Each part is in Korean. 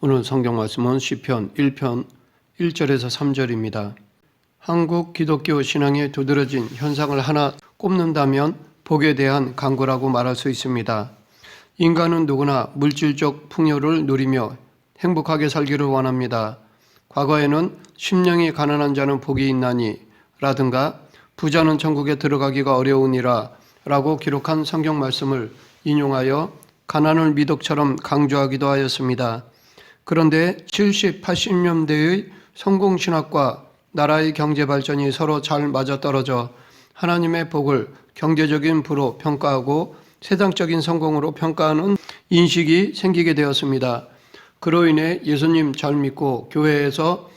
오늘 성경 말씀은 시편 1편 1절에서 3절입니다. 한국 기독교 신앙에 두드러진 현상을 하나 꼽는다면 복에 대한 강구라고 말할 수 있습니다. 인간은 누구나 물질적 풍요를 누리며 행복하게 살기를 원합니다. 과거에는 심령이 가난한 자는 복이 있나니 라든가 부자는 천국에 들어가기가 어려우니라 라고 기록한 성경 말씀을 인용하여 가난을 미덕처럼 강조하기도 하였습니다. 그런데 70, 80년대의 성공신학과 나라의 경제 발전이 서로 잘 맞아떨어져 하나님의 복을 경제적인 부로 평가하고 세상적인 성공으로 평가하는 인식이 생기게 되었습니다. 그로 인해 예수님 잘 믿고 교회에서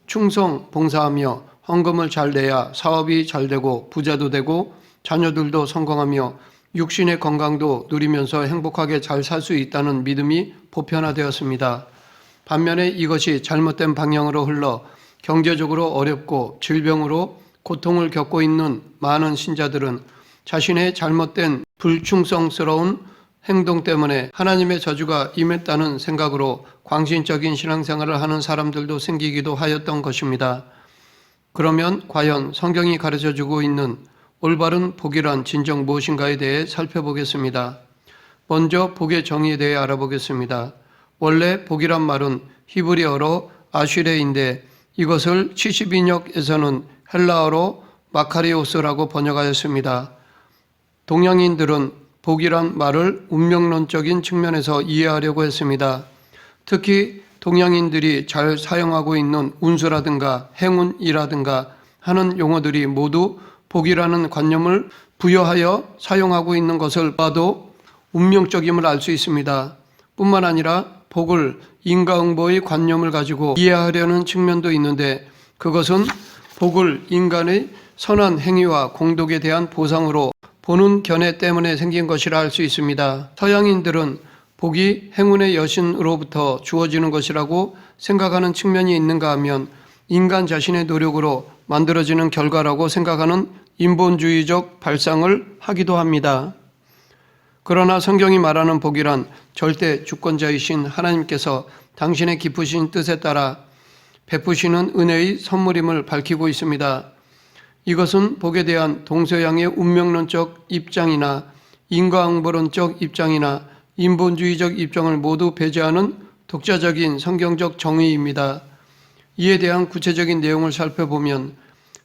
충성 봉사하며 헌금을 잘 내야 사업이 잘 되고 부자도 되고 자녀들도 성공하며 육신의 건강도 누리면서 행복하게 잘 살 수 있다는 믿음이 보편화되었습니다. 반면에 이것이 잘못된 방향으로 흘러 경제적으로 어렵고 질병으로 고통을 겪고 있는 많은 신자들은 자신의 잘못된 불충성스러운 행동 때문에 하나님의 저주가 임했다는 생각으로 광신적인 신앙생활을 하는 사람들도 생기기도 하였던 것입니다. 그러면 과연 성경이 가르쳐주고 있는 올바른 복이란 진정 무엇인가에 대해 살펴보겠습니다. 먼저 복의 정의에 대해 알아보겠습니다. 원래 복이란 말은 히브리어로 아슈레인데 이것을 72역에서는 헬라어로 마카리오스라고 번역하였습니다. 동양인들은 복이란 말을 운명론적인 측면에서 이해하려고 했습니다. 특히 동양인들이 잘 사용하고 있는 운수라든가 행운이라든가 하는 용어들이 모두 복이라는 관념을 부여하여 사용하고 있는 것을 봐도 운명적임을 알 수 있습니다. 뿐만 아니라 복을 인과응보의 관념을 가지고 이해하려는 측면도 있는데 그것은 복을 인간의 선한 행위와 공덕에 대한 보상으로 보는 견해 때문에 생긴 것이라 할 수 있습니다. 서양인들은 복이 행운의 여신으로부터 주어지는 것이라고 생각하는 측면이 있는가 하면 인간 자신의 노력으로 만들어지는 결과라고 생각하는 인본주의적 발상을 하기도 합니다. 그러나 성경이 말하는 복이란 절대 주권자이신 하나님께서 당신의 깊으신 뜻에 따라 베푸시는 은혜의 선물임을 밝히고 있습니다. 이것은 복에 대한 동서양의 운명론적 입장이나 인과응보론적 입장이나 인본주의적 입장을 모두 배제하는 독자적인 성경적 정의입니다. 이에 대한 구체적인 내용을 살펴보면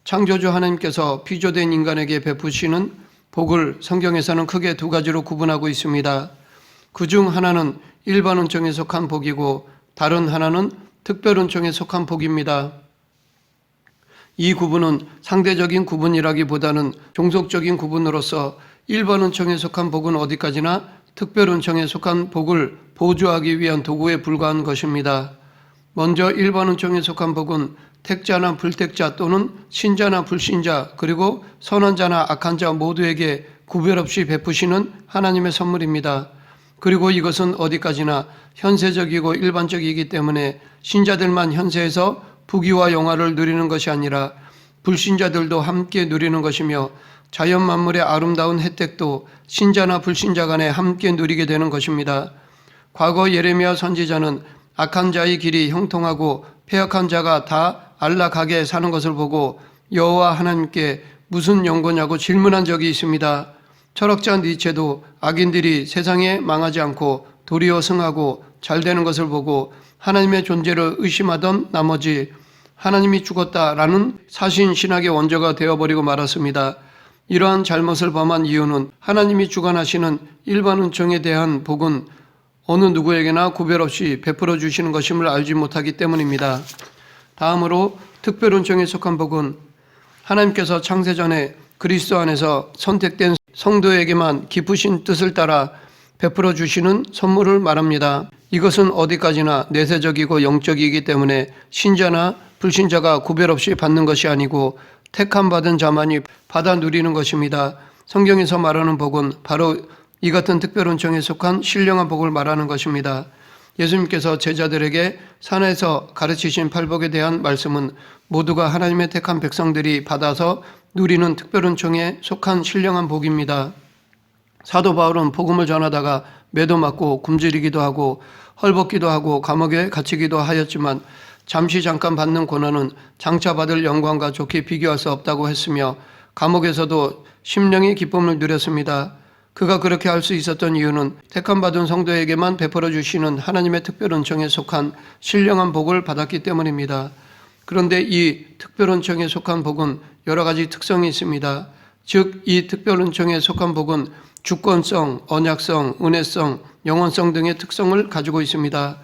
창조주 하나님께서 피조된 인간에게 베푸시는 복을 성경에서는 크게 두 가지로 구분하고 있습니다. 그중 하나는 일반 은총에 속한 복이고 다른 하나는 특별 은총에 속한 복입니다. 이 구분은 상대적인 구분이라기보다는 종속적인 구분으로서 일반 은총에 속한 복은 어디까지나 특별 은총에 속한 복을 보조하기 위한 도구에 불과한 것입니다. 먼저 일반 은총에 속한 복은 택자나 불택자 또는 신자나 불신자 그리고 선한 자나 악한 자 모두에게 구별 없이 베푸시는 하나님의 선물입니다. 그리고 이것은 어디까지나 현세적이고 일반적이기 때문에 신자들만 현세에서 부귀와 영화를 누리는 것이 아니라 불신자들도 함께 누리는 것이며 자연 만물의 아름다운 혜택도 신자나 불신자 간에 함께 누리게 되는 것입니다. 과거 예레미야 선지자는 악한 자의 길이 형통하고 패역한 자가 다 안락하게 사는 것을 보고 여호와 하나님께 무슨 연고냐고 질문한 적이 있습니다. 철학자 니체도 악인들이 세상에 망하지 않고 도리어 승하고 잘 되는 것을 보고 하나님의 존재를 의심하던 나머지 하나님이 죽었다라는 사신 신학의 원조가 되어버리고 말았습니다. 이러한 잘못을 범한 이유는 하나님이 주관하시는 일반 은총에 대한 복은 어느 누구에게나 구별 없이 베풀어 주시는 것임을 알지 못하기 때문입니다. 다음으로 특별 은총에 속한 복은 하나님께서 창세전에 그리스도 안에서 선택된 성도에게만 깊으신 뜻을 따라 베풀어 주시는 선물을 말합니다. 이것은 어디까지나 내세적이고 영적이기 때문에 신자나 불신자가 구별 없이 받는 것이 아니고 택함 받은 자만이 받아 누리는 것입니다. 성경에서 말하는 복은 바로 이 같은 특별 은총에 속한 신령한 복을 말하는 것입니다. 예수님께서 제자들에게 산에서 가르치신 팔복에 대한 말씀은 모두가 하나님의 택한 백성들이 받아서 누리는 특별 은총에 속한 신령한 복입니다. 사도 바울은 복음을 전하다가 매도 맞고 굶주리기도 하고 헐벗기도 하고 감옥에 갇히기도 하였지만 잠깐 받는 고난은 장차 받을 영광과 좋게 비교할 수 없다고 했으며 감옥에서도 심령의 기쁨을 누렸습니다. 그가 그렇게 할 수 있었던 이유는 택함받은 성도에게만 베풀어 주시는 하나님의 특별 은총에 속한 신령한 복을 받았기 때문입니다. 그런데 이 특별 은총에 속한 복은 여러 가지 특성이 있습니다. 즉, 이 특별 은총에 속한 복은 주권성, 언약성, 은혜성, 영원성 등의 특성을 가지고 있습니다.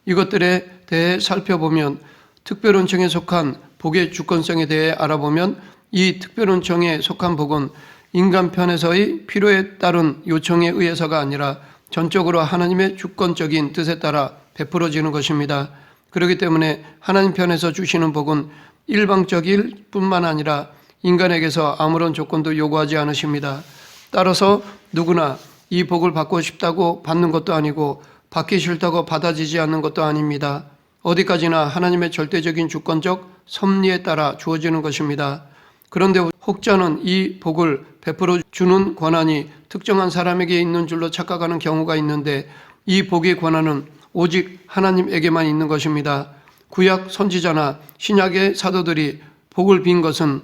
이것들에 대해 살펴보면 특별 은총에 속한 복의 주권성에 대해 알아보면 이 특별 은총에 속한 복은 인간 편에서의 필요에 따른 요청에 의해서가 아니라 전적으로 하나님의 주권적인 뜻에 따라 베풀어지는 것입니다. 그렇기 때문에 하나님 편에서 주시는 복은 일방적일 뿐만 아니라 인간에게서 아무런 조건도 요구하지 않으십니다. 따라서 누구나 이 복을 받고 싶다고 받는 것도 아니고 받기 싫다고 받아지지 않는 것도 아닙니다. 어디까지나 하나님의 절대적인 주권적 섭리에 따라 주어지는 것입니다. 그런데 혹자는 이 복을 베풀어 주는 권한이 특정한 사람에게 있는 줄로 착각하는 경우가 있는데 이 복의 권한은 오직 하나님에게만 있는 것입니다. 구약 선지자나 신약의 사도들이 복을 빈 것은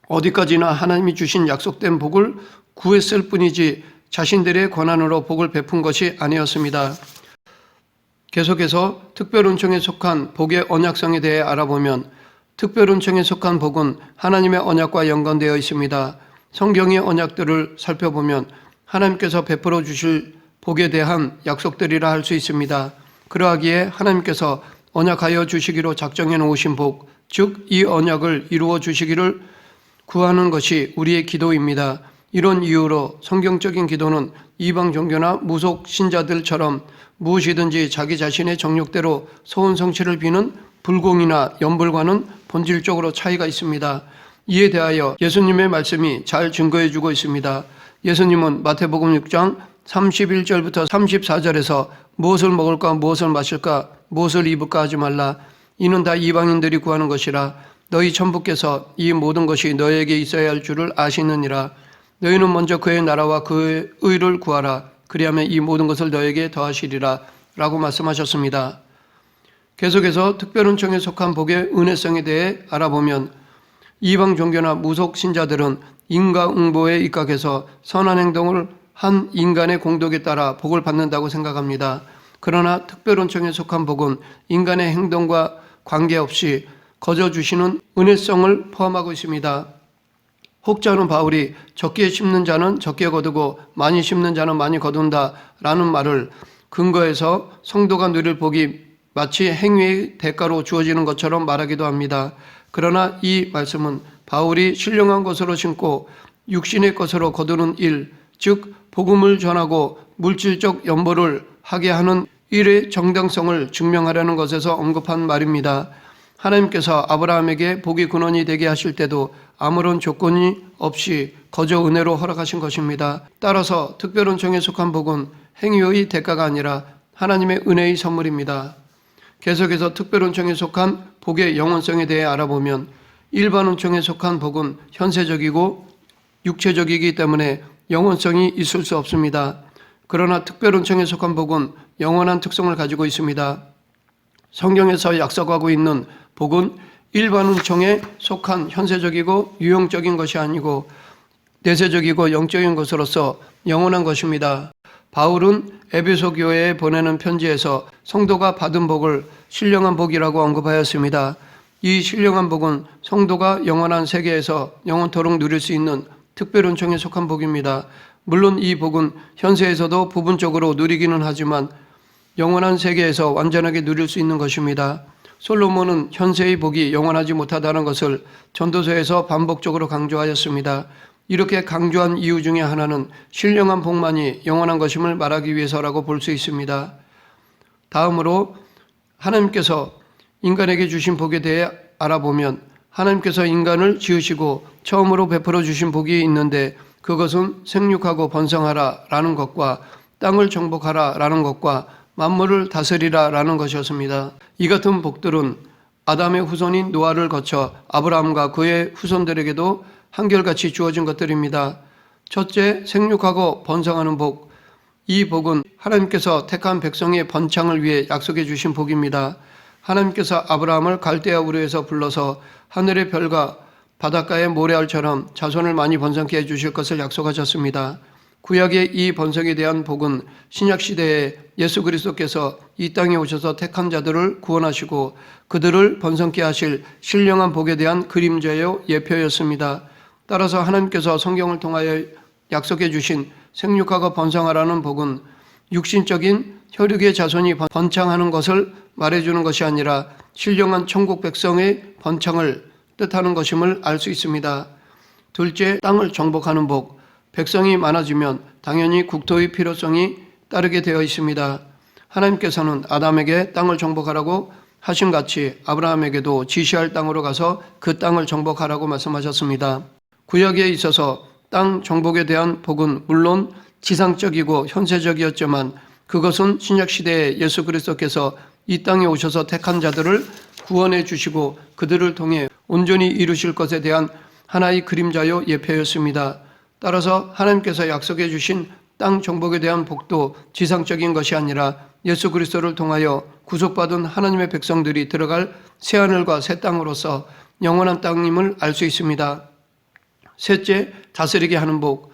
어디까지나 하나님이 주신 약속된 복을 구했을 뿐이지 자신들의 권한으로 복을 베푼 것이 아니었습니다. 계속해서 특별 은총에 속한 복의 언약성에 대해 알아보면 특별 은총에 속한 복은 하나님의 언약과 연관되어 있습니다. 성경의 언약들을 살펴보면 하나님께서 베풀어 주실 복에 대한 약속들이라 할 수 있습니다. 그러하기에 하나님께서 언약하여 주시기로 작정해 놓으신 복, 즉 이 언약을 이루어 주시기를 구하는 것이 우리의 기도입니다. 이런 이유로 성경적인 기도는 이방 종교나 무속 신자들처럼 무엇이든지 자기 자신의 정욕대로 소원 성취를 비는 불공이나 연불과는 본질적으로 차이가 있습니다. 이에 대하여 예수님의 말씀이 잘 증거해 주고 있습니다. 예수님은 마태복음 6장 31절부터 34절에서 무엇을 먹을까 무엇을 마실까 무엇을 입을까 하지 말라. 이는 다 이방인들이 구하는 것이라. 너희 천부께서 이 모든 것이 너희에게 있어야 할 줄을 아시느니라. 너희는 먼저 그의 나라와 그의 의를 구하라. 그리하면 이 모든 것을 너희에게 더하시리라 라고 말씀하셨습니다. 계속해서 특별 은총에 속한 복의 은혜성에 대해 알아보면 이방 종교나 무속 신자들은 인과응보에 입각해서 선한 행동을 한 인간의 공덕에 따라 복을 받는다고 생각합니다. 그러나 특별 은총에 속한 복은 인간의 행동과 관계없이 거저 주시는 은혜성을 포함하고 있습니다. 혹자는 바울이 적게 심는 자는 적게 거두고 많이 심는 자는 많이 거둔다 라는 말을 근거해서 성도가 누릴 복이 마치 행위의 대가로 주어지는 것처럼 말하기도 합니다. 그러나 이 말씀은 바울이 신령한 것으로 심고 육신의 것으로 거두는 일, 즉 복음을 전하고 물질적 연보를 하게 하는 일의 정당성을 증명하려는 것에서 언급한 말입니다. 하나님께서 아브라함에게 복이 근원이 되게 하실 때도 아무런 조건이 없이 거저 은혜로 허락하신 것입니다. 따라서 특별 은총에 속한 복은 행위의 대가가 아니라 하나님의 은혜의 선물입니다. 계속해서 특별 은총에 속한 복의 영원성에 대해 알아보면 일반 은총에 속한 복은 현세적이고 육체적이기 때문에 영원성이 있을 수 없습니다. 그러나 특별 은총에 속한 복은 영원한 특성을 가지고 있습니다. 성경에서 약속하고 있는 복은 일반 은총에 속한 현세적이고 유형적인 것이 아니고 내세적이고 영적인 것으로서 영원한 것입니다. 바울은 에베소 교회에 보내는 편지에서 성도가 받은 복을 신령한 복이라고 언급하였습니다. 이 신령한 복은 성도가 영원한 세계에서 영원토록 누릴 수 있는 특별 은총에 속한 복입니다. 물론 이 복은 현세에서도 부분적으로 누리기는 하지만 영원한 세계에서 완전하게 누릴 수 있는 것입니다. 솔로몬은 현세의 복이 영원하지 못하다는 것을 전도서에서 반복적으로 강조하였습니다. 이렇게 강조한 이유 중에 하나는 신령한 복만이 영원한 것임을 말하기 위해서라고 볼 수 있습니다. 다음으로 하나님께서 인간에게 주신 복에 대해 알아보면 하나님께서 인간을 지으시고 처음으로 베풀어 주신 복이 있는데 그것은 생육하고 번성하라 라는 것과 땅을 정복하라 라는 것과 만물을 다스리라 라는 것이었습니다. 이 같은 복들은 아담의 후손인 노아를 거쳐 아브라함과 그의 후손들에게도 한결같이 주어진 것들입니다. 첫째, 생육하고 번성하는 복. 이 복은 하나님께서 택한 백성의 번창을 위해 약속해 주신 복입니다. 하나님께서 아브라함을 갈대아 우르에서 불러서 하늘의 별과 바닷가의 모래알처럼 자손을 많이 번성케 해주실 것을 약속하셨습니다. 구약의 이 번성에 대한 복은 신약시대에 예수 그리스도께서 이 땅에 오셔서 택한 자들을 구원하시고 그들을 번성케 하실 신령한 복에 대한 그림자요 예표였습니다. 따라서 하나님께서 성경을 통하여 약속해 주신 생육하고 번성하라는 복은 육신적인 혈육의 자손이 번창하는 것을 말해주는 것이 아니라 신령한 천국 백성의 번창을 뜻하는 것임을 알 수 있습니다. 둘째, 땅을 정복하는 복. 백성이 많아지면 당연히 국토의 필요성이 따르게 되어 있습니다. 하나님께서는 아담에게 땅을 정복하라고 하신 같이 아브라함에게도 지시할 땅으로 가서 그 땅을 정복하라고 말씀하셨습니다. 구약에 있어서 땅 정복에 대한 복은 물론 지상적이고 현세적이었지만 그것은 신약시대에 예수 그리스도께서 이 땅에 오셔서 택한 자들을 구원해 주시고 그들을 통해 온전히 이루실 것에 대한 하나의 그림자요 예표였습니다. 따라서 하나님께서 약속해 주신 땅 정복에 대한 복도 지상적인 것이 아니라 예수 그리스도를 통하여 구속받은 하나님의 백성들이 들어갈 새하늘과 새 땅으로서 영원한 땅임을 알 수 있습니다. 셋째, 다스리게 하는 복.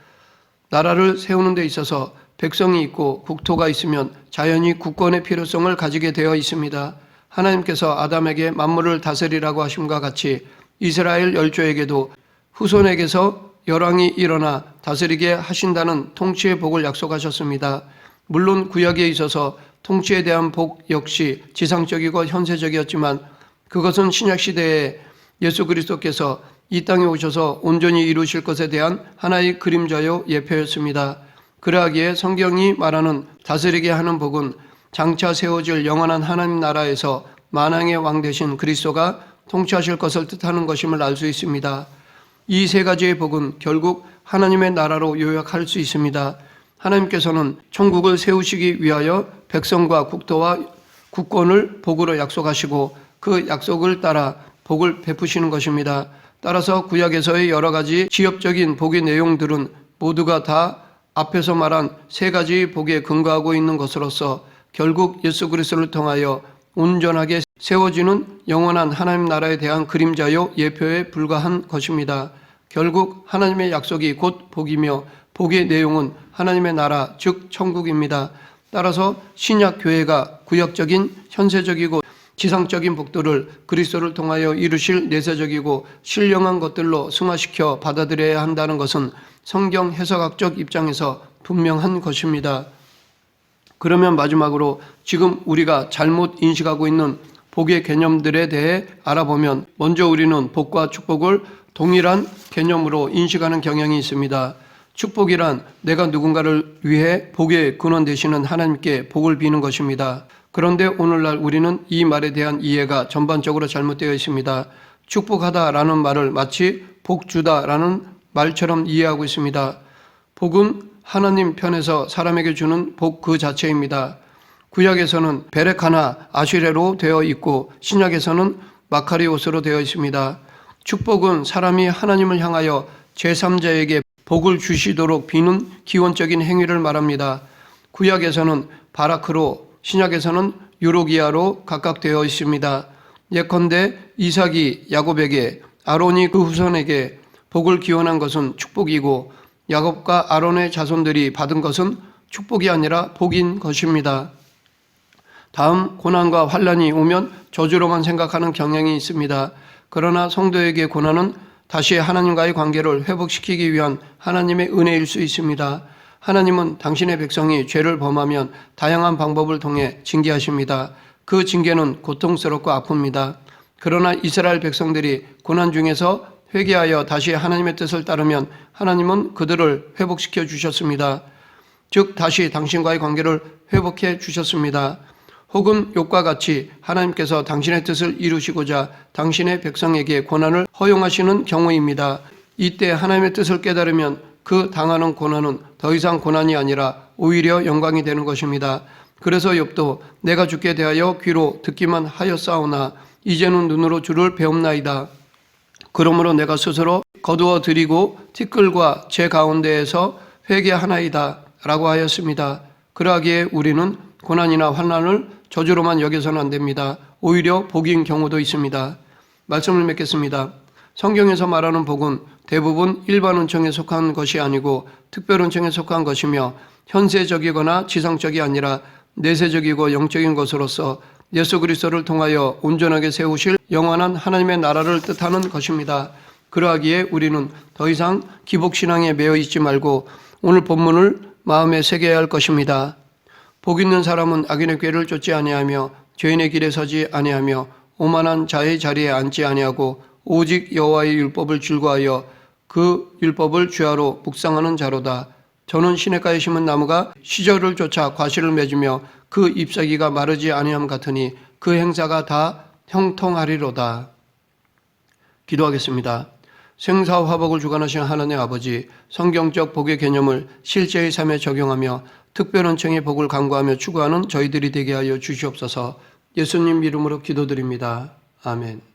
나라를 세우는 데 있어서 백성이 있고 국토가 있으면 자연히 국권의 필요성을 가지게 되어 있습니다. 하나님께서 아담에게 만물을 다스리라고 하심과 같이 이스라엘 열조에게도 후손에게서 열왕이 일어나 다스리게 하신다는 통치의 복을 약속하셨습니다. 물론 구약에 있어서 통치에 대한 복 역시 지상적이고 현세적이었지만 그것은 신약시대에 예수 그리스도께서 이 땅에 오셔서 온전히 이루실 것에 대한 하나의 그림자요 예표였습니다. 그러하기에 성경이 말하는 다스리게 하는 복은 장차 세워질 영원한 하나님 나라에서 만왕의 왕 되신 그리스도가 통치하실 것을 뜻하는 것임을 알 수 있습니다. 이 세 가지의 복은 결국 하나님의 나라로 요약할 수 있습니다. 하나님께서는 천국을 세우시기 위하여 백성과 국토와 국권을 복으로 약속하시고 그 약속을 따라 복을 베푸시는 것입니다. 따라서 구약에서의 여러 가지 지엽적인 복의 내용들은 모두가 다 앞에서 말한 세 가지 복에 근거하고 있는 것으로서 결국 예수 그리스도를 통하여 온전하게 세워지는 영원한 하나님 나라에 대한 그림자요 예표에 불과한 것입니다. 결국 하나님의 약속이 곧 복이며 복의 내용은 하나님의 나라 즉 천국입니다. 따라서 신약 교회가 구약적인 현세적이고 지상적인 복들을 그리스도를 통하여 이루실 내세적이고 신령한 것들로 승화시켜 받아들여야 한다는 것은 성경 해석학적 입장에서 분명한 것입니다. 그러면 마지막으로 지금 우리가 잘못 인식하고 있는 복의 개념들에 대해 알아보면 먼저 우리는 복과 축복을 동일한 개념으로 인식하는 경향이 있습니다. 축복이란 내가 누군가를 위해 복의 근원 되시는 하나님께 복을 비는 것입니다. 그런데 오늘날 우리는 이 말에 대한 이해가 전반적으로 잘못되어 있습니다. 축복하다라는 말을 마치 복주다라는 말처럼 이해하고 있습니다. 복은 하나님 편에서 사람에게 주는 복 그 자체입니다. 구약에서는 베레카나 아시레로 되어 있고 신약에서는 마카리오스로 되어 있습니다. 축복은 사람이 하나님을 향하여 제3자에게 복을 주시도록 비는 기원적인 행위를 말합니다. 구약에서는 바라크로, 신약에서는 유로기아로 각각 되어 있습니다. 예컨대 이삭이 야곱에게, 아론이 그 후손에게 복을 기원한 것은 축복이고 야곱과 아론의 자손들이 받은 것은 축복이 아니라 복인 것입니다. 다음, 고난과 환난이 오면 저주로만 생각하는 경향이 있습니다. 그러나 성도에게 고난은 다시 하나님과의 관계를 회복시키기 위한 하나님의 은혜일 수 있습니다. 하나님은 당신의 백성이 죄를 범하면 다양한 방법을 통해 징계하십니다. 그 징계는 고통스럽고 아픕니다. 그러나 이스라엘 백성들이 고난 중에서 회개하여 다시 하나님의 뜻을 따르면 하나님은 그들을 회복시켜 주셨습니다. 즉 다시 당신과의 관계를 회복해 주셨습니다. 혹은 욥과 같이 하나님께서 당신의 뜻을 이루시고자 당신의 백성에게 고난을 허용하시는 경우입니다. 이때 하나님의 뜻을 깨달으면 그 당하는 고난은 더 이상 고난이 아니라 오히려 영광이 되는 것입니다. 그래서 욥도 내가 주께 대하여 귀로 듣기만 하였사오나 이제는 눈으로 주를 배움나이다. 그러므로 내가 스스로 거두어 드리고 티끌과 제 가운데에서 회개하나이다 라고 하였습니다. 그러하기에 우리는 고난이나 환난을 저주로만 여겨서는 안 됩니다. 오히려 복인 경우도 있습니다. 말씀을 맺겠습니다. 성경에서 말하는 복은 대부분 일반 은총에 속한 것이 아니고 특별 은총에 속한 것이며 현세적이거나 지상적이 아니라 내세적이고 영적인 것으로서 예수 그리스도를 통하여 온전하게 세우실 영원한 하나님의 나라를 뜻하는 것입니다. 그러하기에 우리는 더 이상 기복신앙에 매여 있지 말고 오늘 본문을 마음에 새겨야 할 것입니다. 복 있는 사람은 악인의 꾀를 쫓지 아니하며 죄인의 길에 서지 아니하며 오만한 자의 자리에 앉지 아니하고 오직 여호와의 율법을 즐거워하여 그 율법을 주야로 묵상하는 자로다. 저는 시냇가에 심은 나무가 시절을 쫓아 과실을 맺으며 그 잎사귀가 마르지 아니함 같으니 그 행사가 다 형통하리로다. 기도하겠습니다. 생사와 화복을 주관하신 하나님 아버지, 성경적 복의 개념을 실제의 삶에 적용하며 특별 은총의 복을 간구하며 추구하는 저희들이 되게 하여 주시옵소서. 예수님 이름으로 기도드립니다. 아멘.